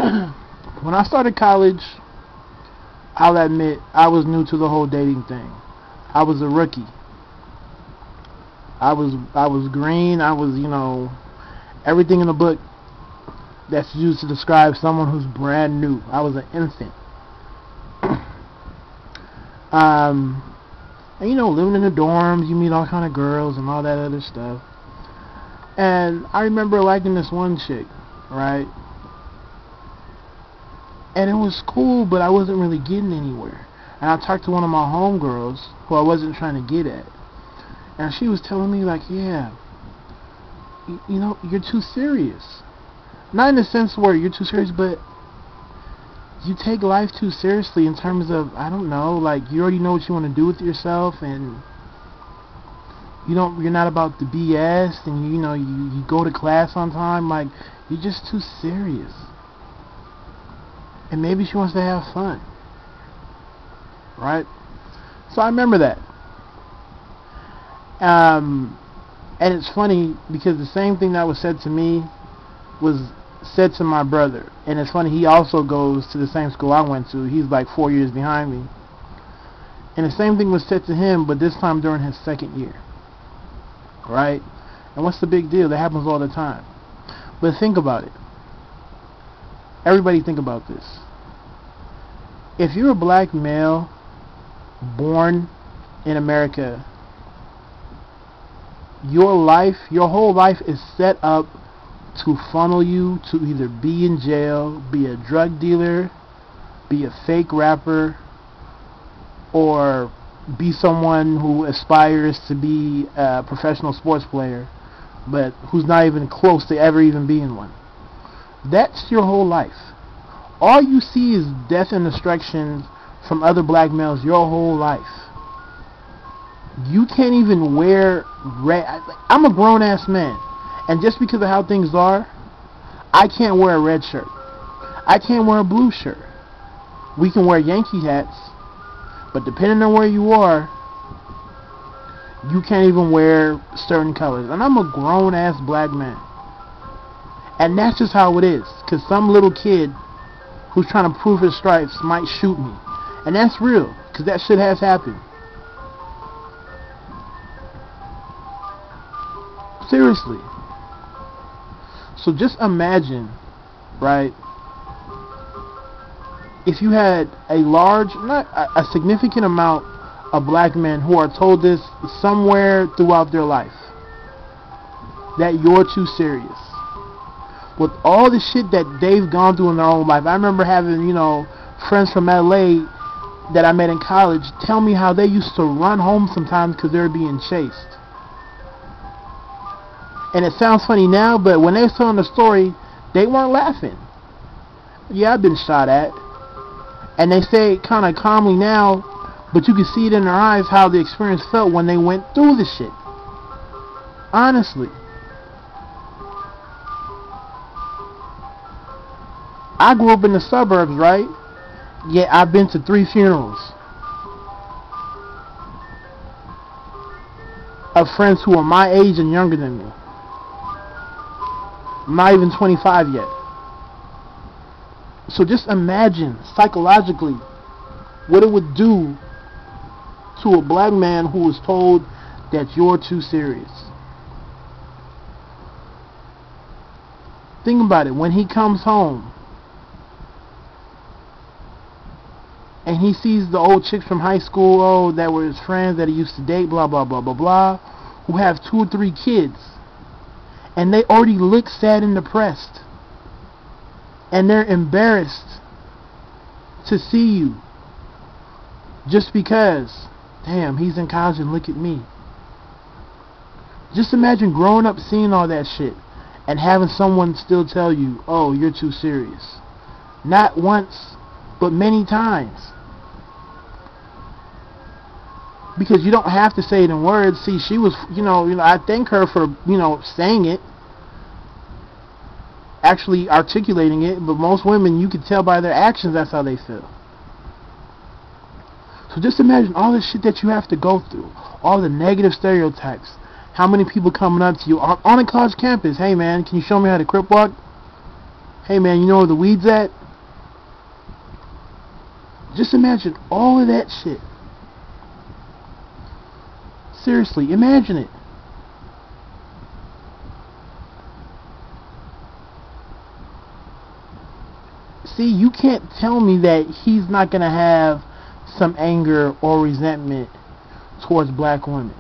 When I started college, I'll admit I was new to the whole dating thing. I was a rookie. I was green. I was, everything in the book that's used to describe someone who's brand new. I was an infant. And living in the dorms, you meet all kind of girls and all that other stuff. And I remember liking this one chick, right? And it was cool, but I wasn't really getting anywhere. And I talked to one of my homegirls who I wasn't trying to get at. And she was telling me, like, yeah, you're too serious. Not in the sense where you're too serious, but you take life too seriously in terms of, I don't know, like, you already know what you want to do with yourself, and you're not about the BS, and you go to class on time. Like, you're just too serious. And maybe she wants to have fun, right? So I remember that. And it's funny because the same thing that was said to me was said to my brother. And it's funny, he also goes to the same school I went to. He's like 4 years behind me. And the same thing was said to him, but this time during his second year, right? And what's the big deal? That happens all the time. But think about it. Everybody think about this. If you're a black male born in America, your whole life is set up to funnel you to either be in jail, be a drug dealer, be a fake rapper, or be someone who aspires to be a professional sports player, but who's not even close to ever even being one. That's your whole life. All you see is death and destruction from other black males your whole life. You can't even wear red. I'm a grown-ass man, and just because of how things are, I can't wear a red shirt. I can't wear a blue shirt. We can wear Yankee hats, but depending on where you are, you can't even wear certain colors. And I'm a grown-ass black man. And that's just how it is, because some little kid who's trying to prove his stripes might shoot me. And that's real, because that shit has happened. Seriously. So just imagine, right, if you had a significant amount of black men who are told this somewhere throughout their life, that you're too serious. With all the shit that they've gone through in their own life. I remember having, friends from LA that I met in college tell me how they used to run home sometimes because they were being chased. And it sounds funny now, but when they were telling the story, they weren't laughing. Yeah, I've been shot at. And they say it kind of calmly now, but you can see it in their eyes how the experience felt when they went through the shit. Honestly. I grew up in the suburbs, right? Yet I've been to 3 funerals of friends who are my age and younger than me. I'm not even 25 yet. So just imagine psychologically what it would do to a black man who was told that you're too serious. Think about it. When he comes home and he sees the old chicks from high school, that were his friends that he used to date, blah, blah, blah, blah, blah, who have 2 or 3 kids, and they already look sad and depressed, and they're embarrassed to see you just because, damn, he's in college and look at me. Just imagine growing up seeing all that shit and having someone still tell you, oh, you're too serious. Not once, but many times. Because you don't have to say it in words. See, she was, I thank her for, saying it, actually articulating it, but most women, you can tell by their actions that's how they feel. So just imagine all the shit that you have to go through, all the negative stereotypes, how many people coming up to you on a college campus, hey man, can you show me how to crip walk? Hey man, you know where the weed's at? Just imagine all of that shit. Seriously, imagine it. See, you can't tell me that he's not going to have some anger or resentment towards black women.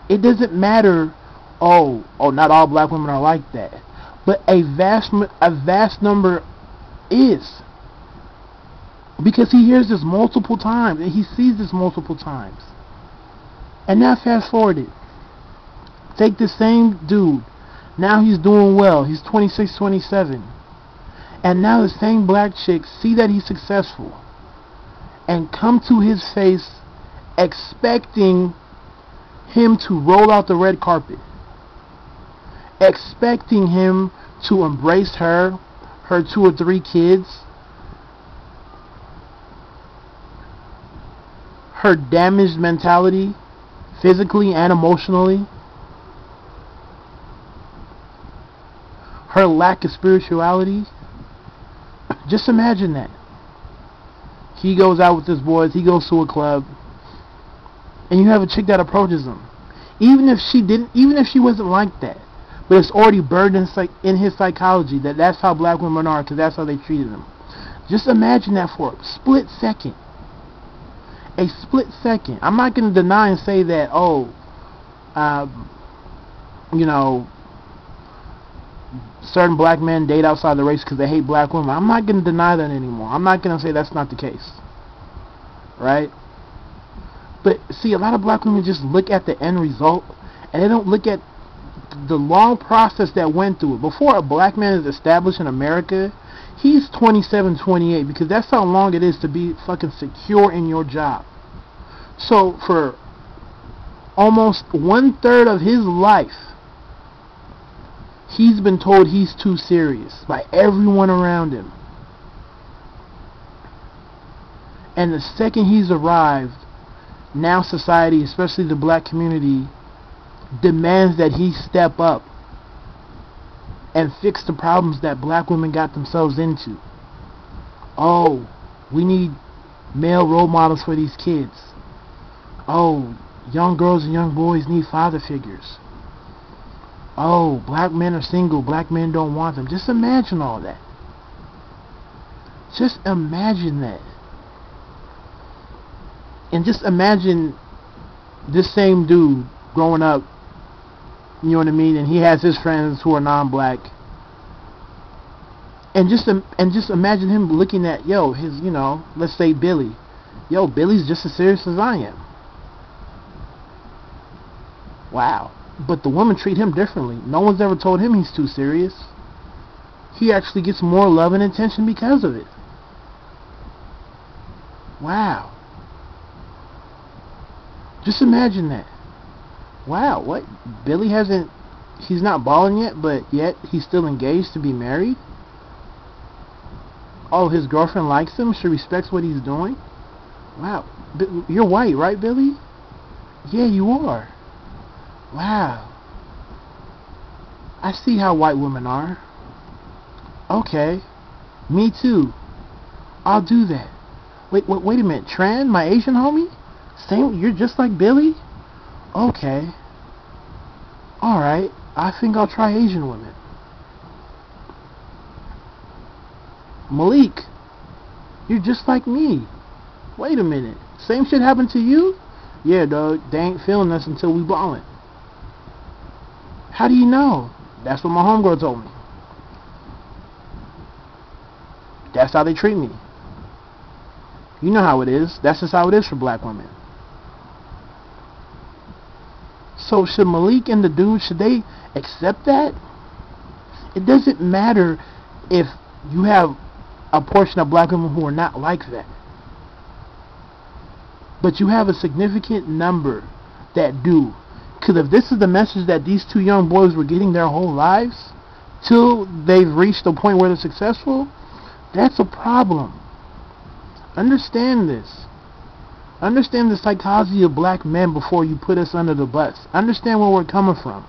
It doesn't matter, not all black women are like that. But a vast number is. Because he hears this multiple times, and he sees this multiple times. And now fast forward it. Take the same dude. Now he's doing well. He's 26, 27. And now the same black chicks see that he's successful and come to his face expecting him to roll out the red carpet. Expecting him to embrace her 2 or 3 kids, her damaged mentality, physically and emotionally, her lack of spirituality. Just imagine that. He goes out with his boys, he goes to a club, and you have a chick that approaches him. Even if she wasn't like that, but it's already burned in his psychology that that's how black women are, because that's how they treated him. Just imagine that for a split second. A split second. I'm not going to deny and say that, certain black men date outside the race because they hate black women. I'm not going to deny that anymore. I'm not going to say that's not the case. Right? But see, a lot of black women just look at the end result, and they don't look at the long process that went through it. Before a black man is established in America, he's 27, 28, because that's how long it is to be fucking secure in your job. So for almost 1/3 of his life, he's been told he's too serious by everyone around him. And the second he's arrived, now society, especially the black community, demands that he step up and fix the problems that black women got themselves into. Oh, we need male role models for these kids. Oh, young girls and young boys need father figures. Oh, black men are single, black men don't want them. Just imagine all that. Just imagine that. And just imagine this same dude growing up, you know what I mean, and he has his friends who are non-black. And just imagine him looking at, his, let's say Billy. Billy's just as serious as I am. Wow. But the women treat him differently. No one's ever told him he's too serious. He actually gets more love and attention because of it. Wow. Just imagine that. Wow, what? Billy he's not balling yet, but yet he's still engaged to be married? Oh, his girlfriend likes him? She respects what he's doing? Wow. You're white, right, Billy? Yeah, you are. Wow. I see how white women are. Okay. Me too. I'll do that. Wait a minute. Tran, my Asian homie? Same, you're just like Billy? Okay. Alright. I think I'll try Asian women. Malik, you're just like me. Wait a minute. Same shit happened to you? Yeah, dog. They ain't feeling us until we ballin'. How do you know? That's what my homegirl told me. That's how they treat me. You know how it is. That's just how it is for black women. So should Malik and the dude, should they accept that? It doesn't matter if you have a portion of black women who are not like that. But you have a significant number that do. Because if this is the message that these 2 young boys were getting their whole lives, till they've reached a point where they're successful, that's a problem. Understand this. Understand the psychology of black men before you put us under the bus. Understand where we're coming from.